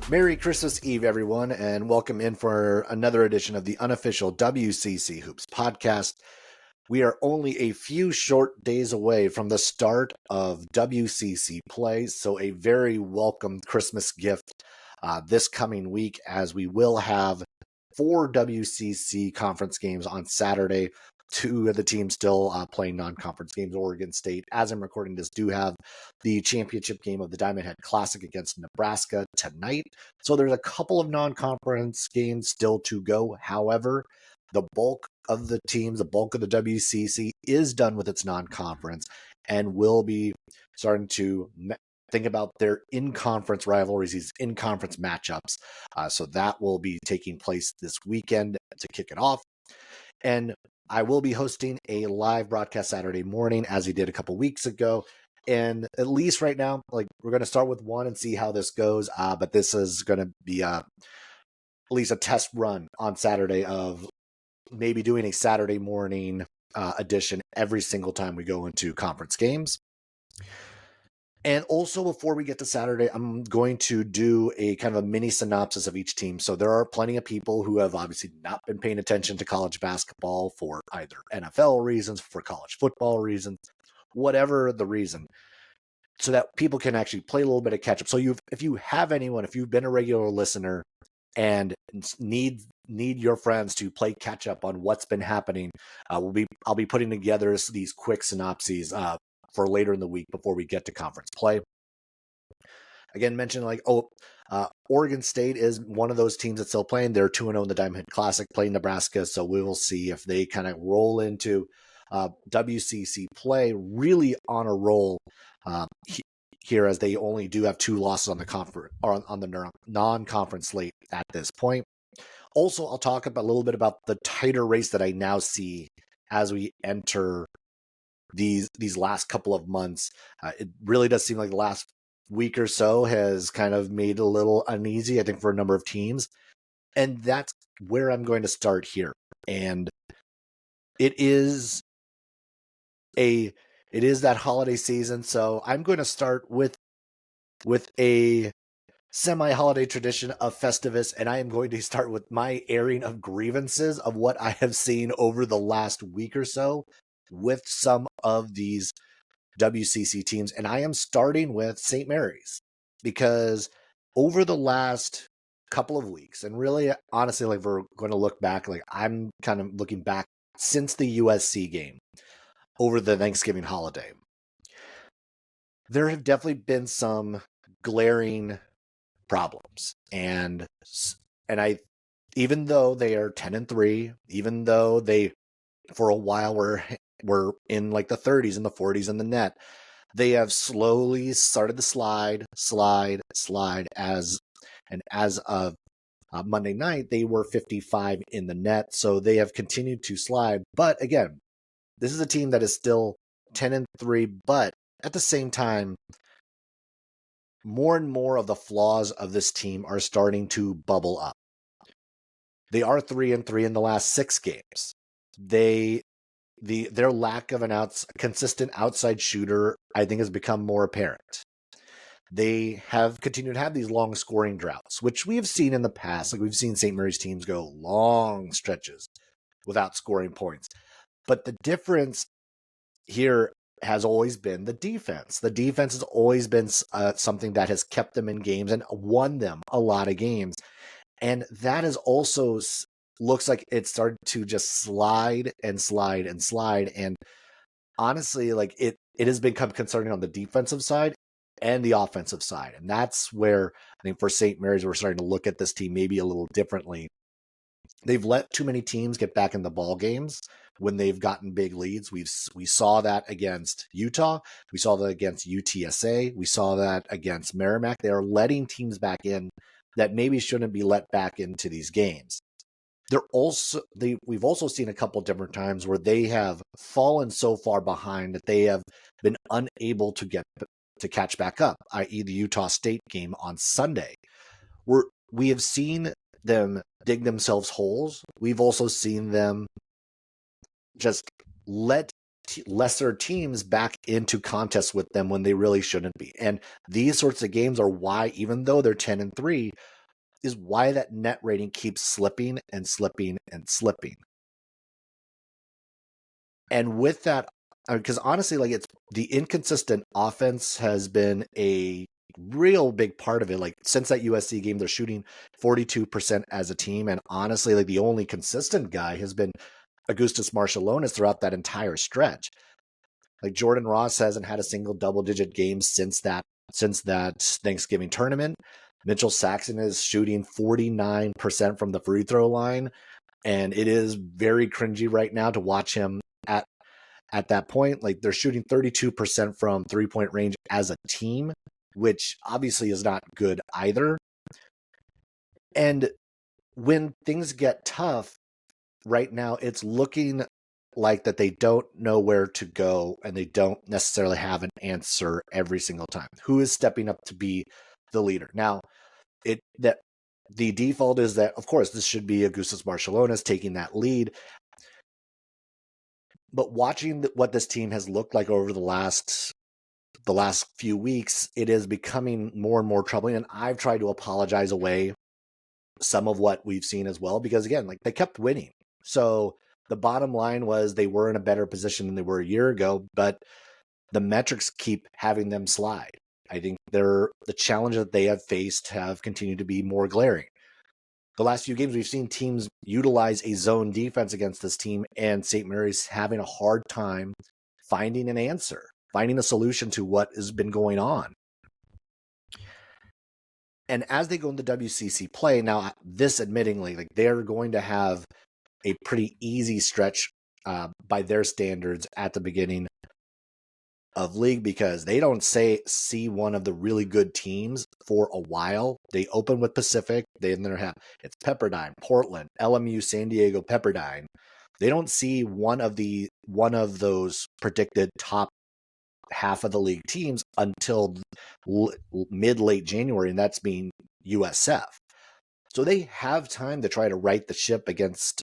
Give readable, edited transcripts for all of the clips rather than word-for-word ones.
Merry Christmas Eve, everyone, and welcome in for another edition of the unofficial WCC Hoops podcast. We are only a few short days away from the start of WCC play, so a very welcome Christmas gift this coming week, as we will have 4 WCC conference games on Saturday. 2 of the teams still playing non-conference games. Oregon State, as I'm recording this, do have the championship game of the Diamond Head Classic against Nebraska tonight. So there's a couple of non-conference games still to go. However, the bulk of the teams, the bulk of the WCC is done with its non-conference and will be starting to think about their in-conference rivalries, these in-conference matchups. So that will be taking place this weekend to kick it off. And I will be hosting a live broadcast Saturday morning, as we did a couple weeks ago. And at least right now, we're going to start with one and see how this goes. But this is going to be at least a test run on Saturday of maybe doing a Saturday morning edition every single time we go into conference games. And also, before we get to Saturday, I'm going to do a kind of a mini synopsis of each team. So there are plenty of people who have obviously not been paying attention to college basketball for either NFL reasons, for college football reasons, whatever the reason, so that people can actually play a little bit of catch up. So if you have anyone, if you've been a regular listener and need your friends to play catch up on what's been happening, I'll be putting together these quick synopses for later in the week before we get to conference play. Again, mentioned Oregon State is one of those teams that's still playing. They're 2-0 in the Diamond Head Classic, playing Nebraska, so we will see if they kind of roll into WCC play really on a roll here, as they only do have 2 losses on the conference or on the non-conference slate at this point. Also, I'll talk a little bit about the tighter race that I now see as we enter these last couple of months. It really does seem like the last week or so has kind of made a little uneasy, I think, for a number of teams. And that's where I'm going to start here. And it is that holiday season. So I'm going to start with a semi-holiday tradition of Festivus, and I am going to start with my airing of grievances of what I have seen over the last week or so with some of these WCC teams. And I am starting with St. Mary's, because over the last couple of weeks, and really, honestly, we're going to look back, I'm kind of looking back since the USC game over the Thanksgiving holiday, there have definitely been some glaring problems. And even though they are 10-3, even though they for a while were in the 30s and the 40s in the net, they have slowly started to slide as of Monday night, they were 55 in the net. So they have continued to slide. But again, this is a team that is still 10-3, but at the same time, more and more of the flaws of this team are starting to bubble up. They are 3-3 in the last 6 games. Their lack of a consistent outside shooter, I think, has become more apparent. They have continued to have these long scoring droughts, which we have seen in the past. We've seen St. Mary's teams go long stretches without scoring points. But the difference here has always been the defense. The defense has always been something that has kept them in games and won them a lot of games. And that is also looks like it started to just slide. And honestly, it has become concerning on the defensive side and the offensive side. And that's where I think for St. Mary's, we're starting to look at this team maybe a little differently. They've let too many teams get back in the ball games when they've gotten big leads. We saw that against Utah. We saw that against UTSA. We saw that against Merrimack. They are letting teams back in that maybe shouldn't be let back into these games. We've also seen a couple different times where they have fallen so far behind that they have been unable to catch back up, i.e. the Utah State game on Sunday. We have seen them dig themselves holes. We've also seen them just let lesser teams back into contests with them when they really shouldn't be. And these sorts of games are why, even though they're 10-3, is why that net rating keeps slipping and slipping and slipping. And with that, because honestly, like, it's the inconsistent offense has been a real big part of it. Like, since that USC game, they're shooting 42% as a team. And honestly, like, the only consistent guy has been Augustus Marshallonis throughout that entire stretch. Like, Jordan Ross hasn't had a single double-digit game since that Thanksgiving tournament. Mitchell Saxon is shooting 49% from the free throw line, and it is very cringy right now to watch him at that point. Like, they're shooting 32% from three-point range as a team, which obviously is not good either. And when things get tough right now, it's looking like that they don't know where to go, and they don't necessarily have an answer every single time. Who is stepping up to be the leader? Now, the default is that, of course, this should be Augustus Marshallonis taking that lead. But watching what this team has looked like over the last few weeks, it is becoming more and more troubling. And I've tried to apologize away some of what we've seen as well, because again, like, they kept winning. So the bottom line was they were in a better position than they were a year ago, but the metrics keep having them slide. I think the challenges that they have faced have continued to be more glaring. The last few games, we've seen teams utilize a zone defense against this team, and St. Mary's having a hard time finding an answer, finding a solution to what has been going on. And as they go into WCC play, now, this admittingly, like, they're going to have a pretty easy stretch by their standards at the beginning of league, because they don't see one of the really good teams for a while. They open with Pacific. It's Pepperdine, Portland, LMU, San Diego, Pepperdine. They don't see one of those predicted top half of the league teams until mid-late January, and that's being USF. So they have time to try to right the ship against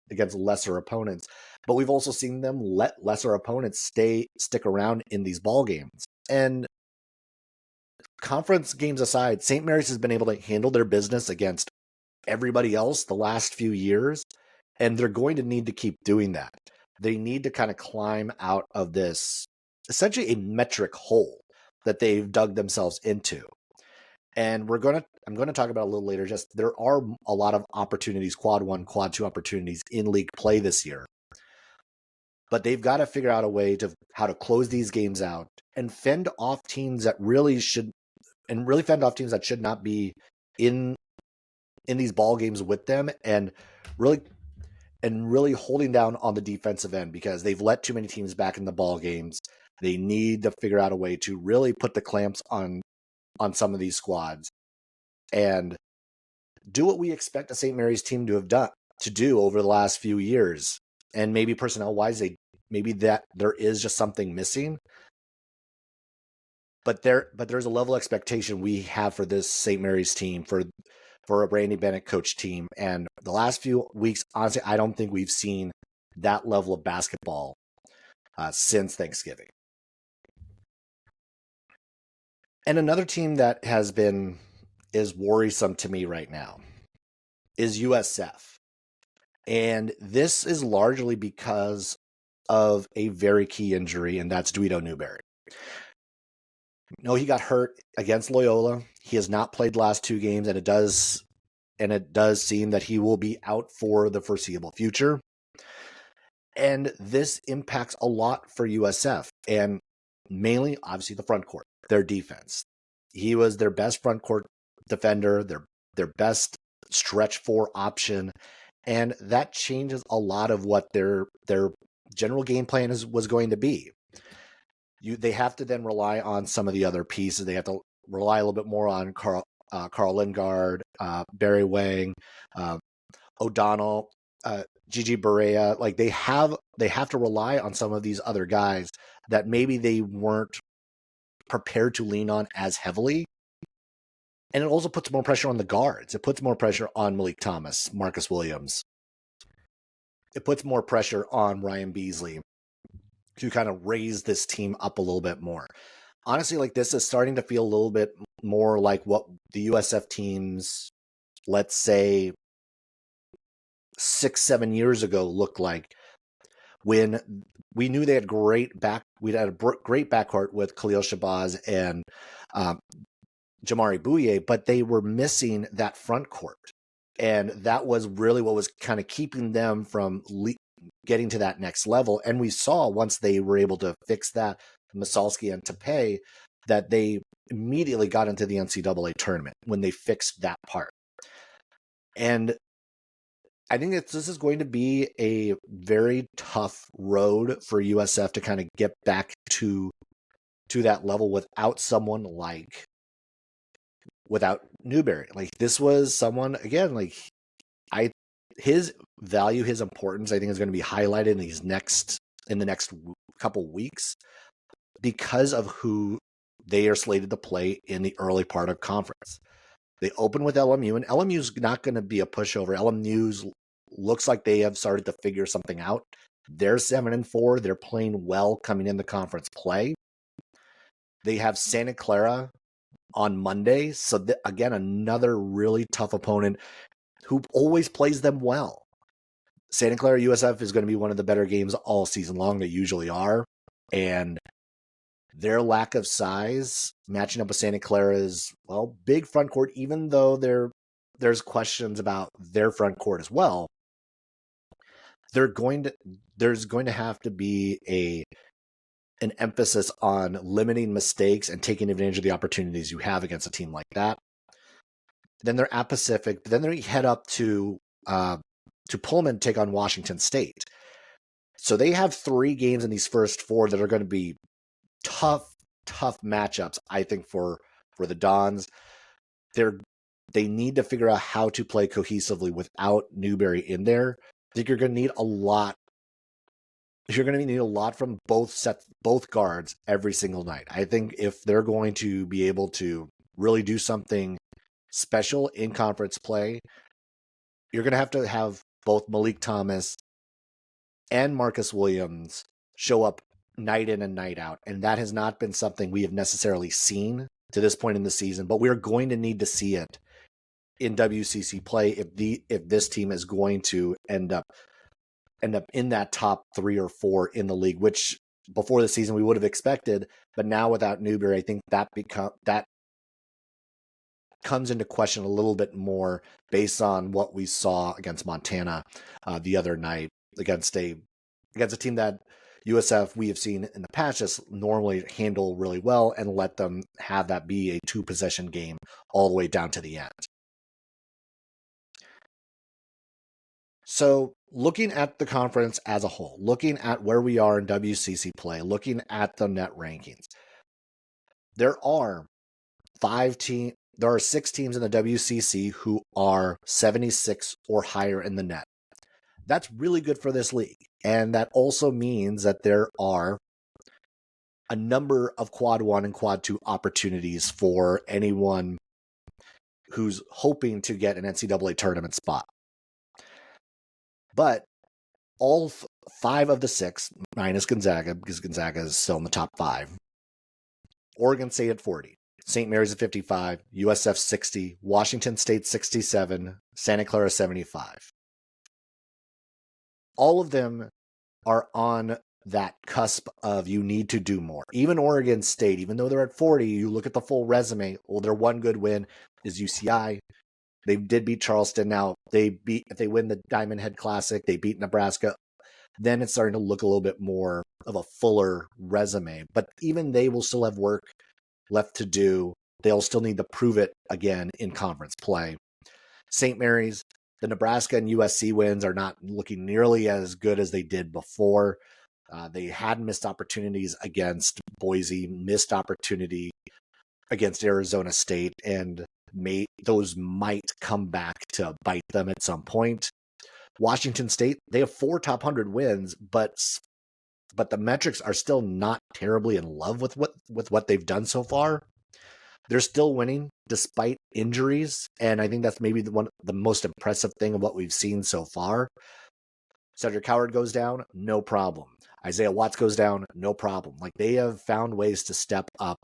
lesser opponents. But we've also seen them let lesser opponents stick around in these ball games. And conference games aside, St. Mary's has been able to handle their business against everybody else the last few years, and they're going to need to keep doing that. They need to kind of climb out of this, essentially a metric hole that they've dug themselves into. And I'm going to talk about a little later, just there are a lot of opportunities, quad 1, quad 2 opportunities in league play this year. But they've got to figure out a way to how to close these games out and fend off teams that really should not be in these ball games with them, and really holding down on the defensive end, because they've let too many teams back in the ball games. They need to figure out a way to really put the clamps on some of these squads and do what we expect a St. Mary's team to do over the last few years. And maybe personnel-wise, maybe that there is just something missing. But there's a level of expectation we have for this St. Mary's team, for a Randy Bennett coach team. And the last few weeks, honestly, I don't think we've seen that level of basketball since Thanksgiving. And another team that is worrisome to me right now is USF. And this is largely because of a very key injury, and that's Ndewedo Newbury. No, he got hurt against Loyola. He has not played the last 2 games, and it does seem that he will be out for the foreseeable future. And this impacts a lot for USF, and mainly, obviously, the front court, their defense. He was their best front court defender, their best stretch 4 option, and that changes a lot of what their general game plan was going to be. They have to then rely on some of the other pieces. They have to rely a little bit more on Carl Lingard, Barry Wang, O'Donnell, Gigi Barea. Like, they have to rely on some of these other guys that maybe they weren't prepared to lean on as heavily. And it also puts more pressure on the guards. It puts more pressure on Malik Thomas, Marcus Williams. It puts more pressure on Ryan Beasley to kind of raise this team up a little bit more. Honestly, like, this is starting to feel a little bit more like what the USF teams let's say 6-7 years ago looked like, when we knew they had we'd had a great backcourt with Khalil Shabazz and Jamari Bouye, but they were missing that front court. And that was really what was kind of keeping them from getting to that next level. And we saw once they were able to fix that, Masalski and Tepe, that they immediately got into the NCAA tournament when they fixed that part. And I think this is going to be a very tough road for USF to kind of get back to that level without someone without Newbury. Like, this was someone, again, like, his value, his importance, I think, is going to be highlighted in the next couple weeks because of who they are slated to play in the early part of conference. They open with LMU, and LMU's not going to be a pushover. LMU looks like they have started to figure something out. They're 7-4. They're playing well coming in the conference play. They have Santa Clara on Monday. So again, another really tough opponent who always plays them well. Santa Clara USF is going to be one of the better games all season long. They usually are. And their lack of size matching up with Santa Clara's, well, big front court, even though there's questions about their front court as well. There's going to have to be an emphasis on limiting mistakes and taking advantage of the opportunities you have against a team like that. Then they're at Pacific. Then they head up to Pullman, take on Washington State. So they have 3 games in these first 4 that are going to be tough matchups, I think, for the Dons. They need to figure out how to play cohesively without Newbury in there. I think you're going to need a lot. You're going to need a lot from both guards every single night. I think if they're going to be able to really do something special in conference play, you're going to have both Malik Thomas and Marcus Williams show up night in and night out. And that has not been something we have necessarily seen to this point in the season, but we're going to need to see it in WCC play if this team is going to end up in that top 3 or 4 in the league, which before the season we would have expected. But now without Newbury, I think that comes into question a little bit more based on what we saw against Montana the other night, against a team that USF we have seen in the past just normally handle really well and let them have that be a 2-possession game all the way down to the end. So looking at the conference as a whole, looking at where we are in WCC play, looking at the net rankings, there are 6 teams in the WCC who are 76 or higher in the net. That's really good for this league. And that also means that there are a number of quad 1 and quad 2 opportunities for anyone who's hoping to get an NCAA tournament spot. But all 5 of the 6, minus Gonzaga, because Gonzaga is still in the top 5, Oregon State at 40, St. Mary's at 55, USF 60, Washington State 67, Santa Clara 75. All of them are on that cusp of you need to do more. Even Oregon State, even though they're at 40, you look at the full resume, well, their one good win is UCI. They did beat Charleston. Now, if they win the Diamond Head Classic, they beat Nebraska, then it's starting to look a little bit more of a fuller resume. But even they will still have work left to do. They'll still need to prove it again in conference play. St. Mary's, the Nebraska and USC wins are not looking nearly as good as they did before. They had missed opportunities against Boise, missed opportunity against Arizona State, and those might come back to bite them at some point. Washington State, they have 4 top 100 wins, but the metrics are still not terribly in love with what they've done so far. They're still winning despite injuries, and I think that's maybe the most impressive thing of what we've seen so far. Cedric Howard goes down, no problem. Isaiah Watts goes down, no problem. Like, they have found ways to step up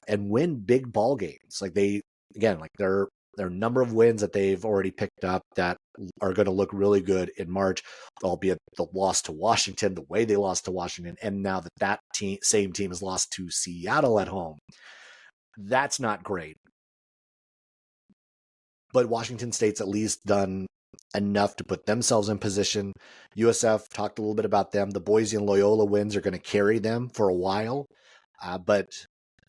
and win big ball games. Like, they're There are a number of wins that they've already picked up that are going to look really good in March, albeit the loss to Washington, the way they lost to Washington, and now that same team has lost to Seattle at home. That's not great. But Washington State's at least done enough to put themselves in position. USF, talked a little bit about them. The Boise and Loyola wins are going to carry them for a while. But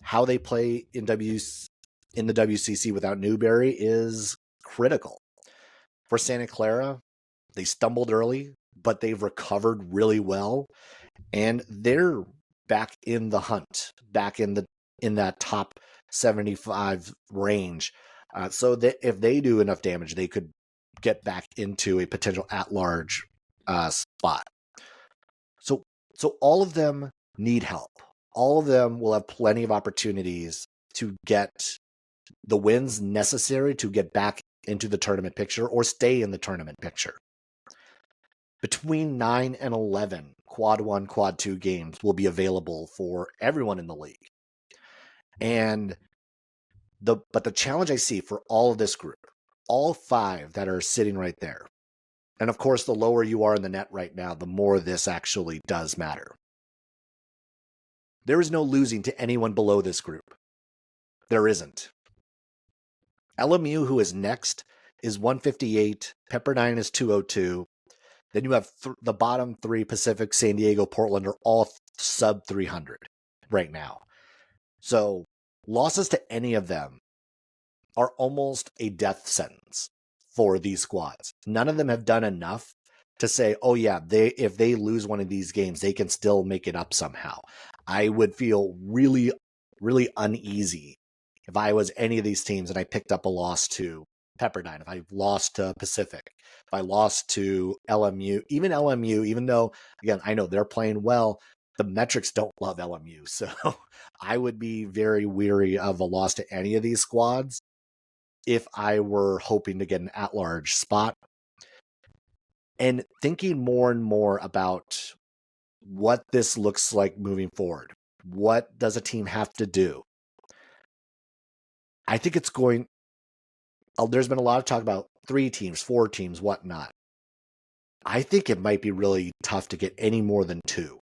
how they play in the WCC without Newbury is critical. For Santa Clara, they stumbled early, but they've recovered really well. And they're back in the hunt, back in that top 75 range. So that if they do enough damage, they could get back into a potential at-large spot. So all of them need help. All of them will have plenty of opportunities to get the wins necessary to get back into the tournament picture or stay in the tournament picture. Between 9 and 11 quad 1, quad 2 games will be available for everyone in the league. And but the challenge I see for all of this group, all 5 that are sitting right there, and of course the lower you are in the net right now, the more this actually does matter. There is no losing to anyone below this group. There isn't. LMU, who is next, is 158. Pepperdine is 202. Then you have the bottom 3, Pacific, San Diego, Portland, are all sub 300 right now. So losses to any of them are almost a death sentence for these squads. None of them have done enough to say, oh yeah, if they lose one of these games, they can still make it up somehow. I would feel really, really uneasy if I was any of these teams and I picked up a loss to Pepperdine, if I lost to Pacific, if I lost to LMU, even though, again, I know they're playing well, the metrics don't love LMU. So I would be very weary of a loss to any of these squads if I were hoping to get an at-large spot. And thinking more and more about what this looks like moving forward. What does a team have to do? I think there's been a lot of talk about 3 teams, 4 teams, whatnot. I think it might be really tough to get any more than 2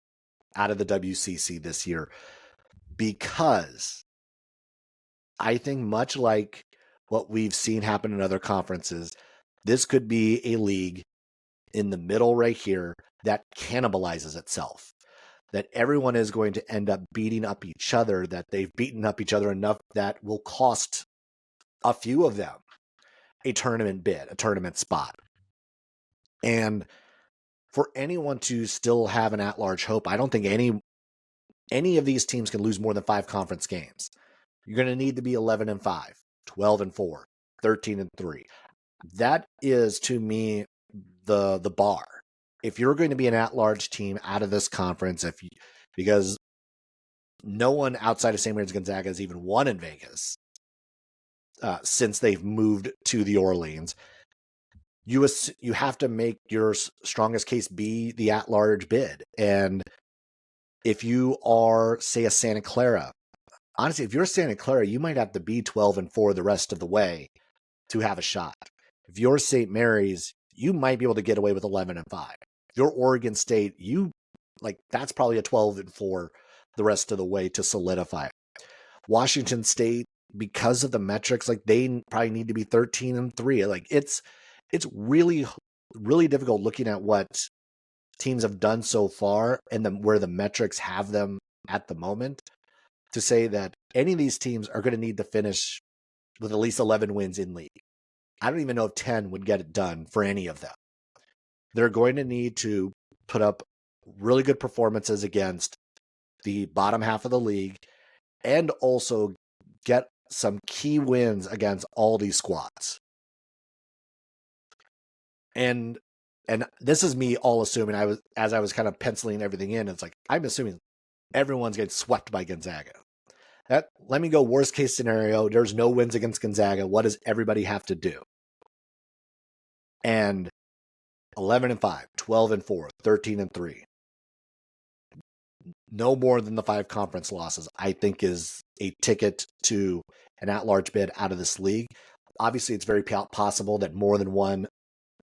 out of the WCC this year, because I think much like what we've seen happen in other conferences, this could be a league in the middle right here that cannibalizes itself, that everyone is going to end up beating up each other, that they've beaten up each other enough that will cost a few of them a tournament bid, a tournament spot. And for anyone to still have an at-large hope, I don't think any of these teams can lose more than 5 conference games. You're going to need to be 11-5, 12-4, 13-3. That is, to me, the bar. If you're going to be an at-large team out of this conference, because no one outside of St. Mary's Gonzaga has even won in Vegas since they've moved to the Orleans, you have to make your strongest case be the at-large bid. And if you are, say, a Santa Clara, honestly, if you're Santa Clara, you might have to be 12-4 the rest of the way to have a shot. If you're St. Mary's, you might be able to get away with 11-5. If you're Oregon State, that's probably a 12-4 the rest of the way to solidify. Washington State, because of the metrics, they probably need to be 13-3. It's really, really difficult looking at what teams have done so far and where the metrics have them at the moment to say that any of these teams are going to need to finish with at least 11 wins in league. I don't even know if 10 would get it done for any of them. They're going to need to put up really good performances against the bottom half of the league and also get some key wins against all these squads. And this is me all assuming, as I was kind of penciling everything in, it's I'm assuming everyone's getting swept by Gonzaga. Let me go worst case scenario. There's no wins against Gonzaga. What does everybody have to do? And 11-5, 12-4, 13-3. No more than the 5 conference losses, I think, is a ticket to an at-large bid out of this league. obviously it's very possible that more than one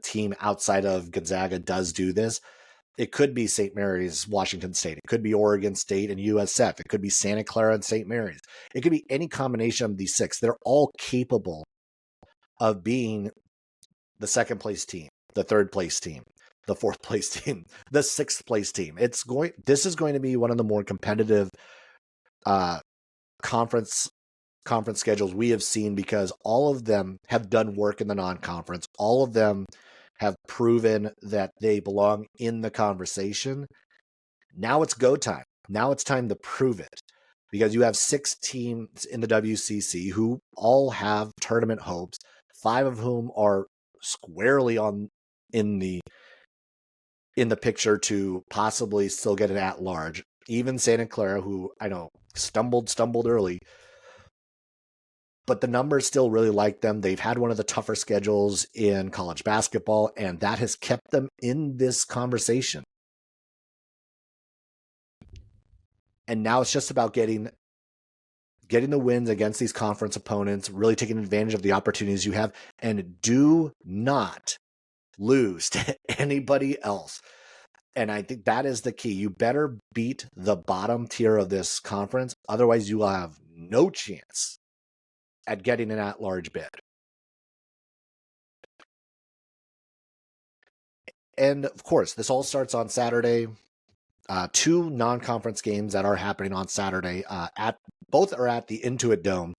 team outside of Gonzaga does do this. It could be St. Mary's, Washington State. It could be Oregon State and USF. It could be Santa Clara and St. Mary's. It could be any combination of these 6. They're all capable of being the second place team, the third place team, the fourth place team, the sixth place team. This is going to be one of the more competitive conference schedules we have seen, because all of them have done work in the non-conference. All of them have proven that they belong in the conversation. Now it's go time. Now it's time to prove it, because you have 6 teams in the WCC who all have tournament hopes, 5 of whom are squarely in the picture to possibly still get an at-large. Even Santa Clara, who I know stumbled early, but the numbers still really like them. They've had one of the tougher schedules in college basketball, and that has kept them in this conversation. And now it's just about getting the wins against these conference opponents, really taking advantage of the opportunities you have, and do not lose to anybody else. And I think that is the key. You better beat the bottom tier of this conference. Otherwise, you will have no chance at getting an at-large bid. And of course, this all starts on Saturday. 2 non-conference games that are happening on Saturday. Both are at the Intuit Dome.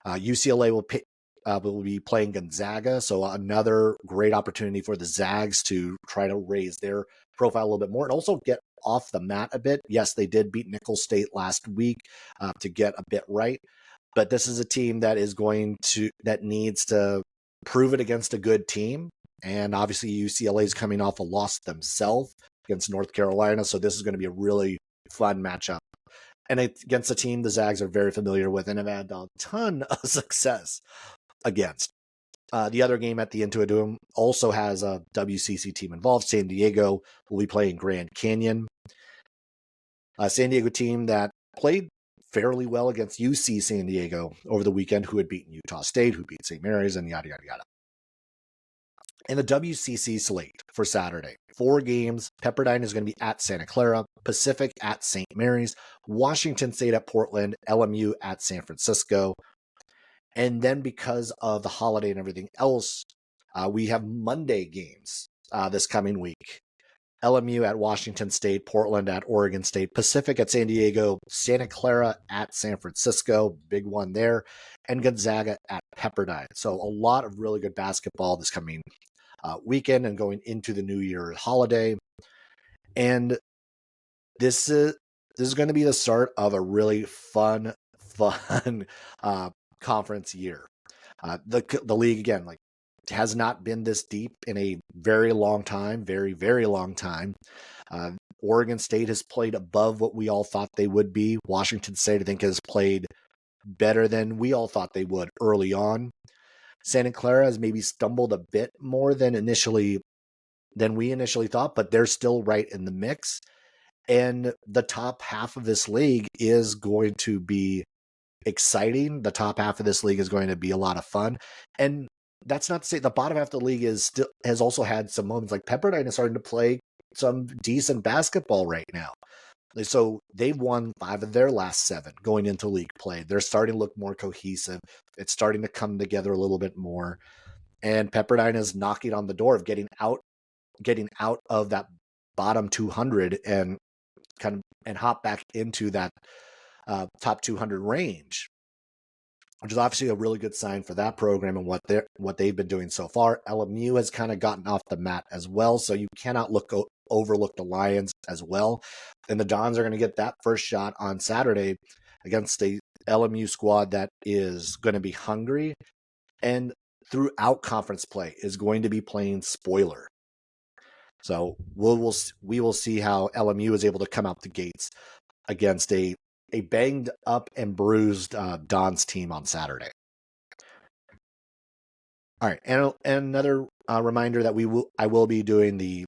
UCLA will be playing Gonzaga, so another great opportunity for the Zags to try to raise their profile a little bit more and also get off the mat a bit. Yes, they did beat Nicholls State last week to get a bit right, but this is a team that needs to prove it against a good team. And obviously UCLA is coming off a loss themselves against North Carolina, so this is going to be a really fun matchup. And against a team the Zags are very familiar with and have had a ton of success against. The other game at the Intuit Dome also has a WCC team involved. San Diego will be playing Grand Canyon. A San Diego team that played fairly well against UC San Diego over the weekend, who had beaten Utah State, who beat St. Mary's, and yada, yada, yada. And the WCC slate for Saturday, 4 games. Pepperdine is going to be at Santa Clara, Pacific at St. Mary's, Washington State at Portland, LMU at San Francisco. And then because of the holiday and everything else, we have Monday games this coming week. LMU at Washington State, Portland at Oregon State, Pacific at San Diego, Santa Clara at San Francisco, big one there, and Gonzaga at Pepperdine. So a lot of really good basketball this coming weekend and going into the New Year holiday. And this is going to be the start of a really fun conference year. The league, again, has not been this deep in a very long time, very, very long time. Oregon State has played above what we all thought they would be. Washington State, I think, has played better than we all thought they would early on. Santa Clara has maybe stumbled a bit more than we initially thought, but they're still right in the mix. And the top half of this league is going to be exciting. The top half of this league is going to be a lot of fun. And that's not to say the bottom half of the league has also had some moments. Like Pepperdine is starting to play some decent basketball right now. So they've won 5 of their last 7 going into league play. They're starting to look more cohesive. It's starting to come together a little bit more. And Pepperdine is knocking on the door of getting out of that bottom 200 and hop back into that top 200 range, which is obviously a really good sign for that program and what they've been doing so far. LMU has kind of gotten off the mat as well, so you cannot overlook the Lions as well. And the Dons are going to get that first shot on Saturday against the LMU squad that is going to be hungry and throughout conference play is going to be playing spoiler. So we will see how LMU is able to come out the gates against a banged up and bruised Dons team on Saturday. All right, and another reminder that I will be doing the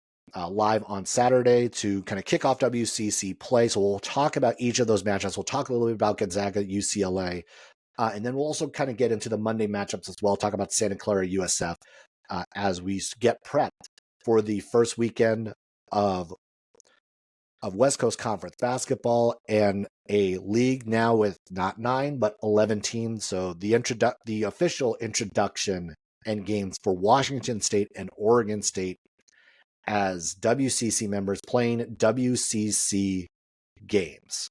live on Saturday to kind of kick off WCC play. So we'll talk about each of those matchups. We'll talk a little bit about Gonzaga, UCLA, And then we'll also kind of get into the Monday matchups as well, talk about Santa Clara USF as we get prepped for the first weekend of West Coast Conference basketball and a league now with not 9 but 11 teams. So the official introduction and games for Washington State and Oregon State as WCC members playing WCC games.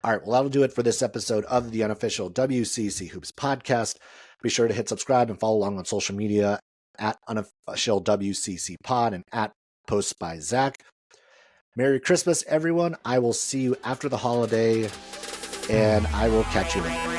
All right, well, that'll do it for this episode of the unofficial WCC Hoops podcast. Be sure to hit subscribe and follow along on social media at unofficial WCC pod and at Posts by Zach. Merry Christmas, everyone. I will see you after the holiday, and I will catch you later.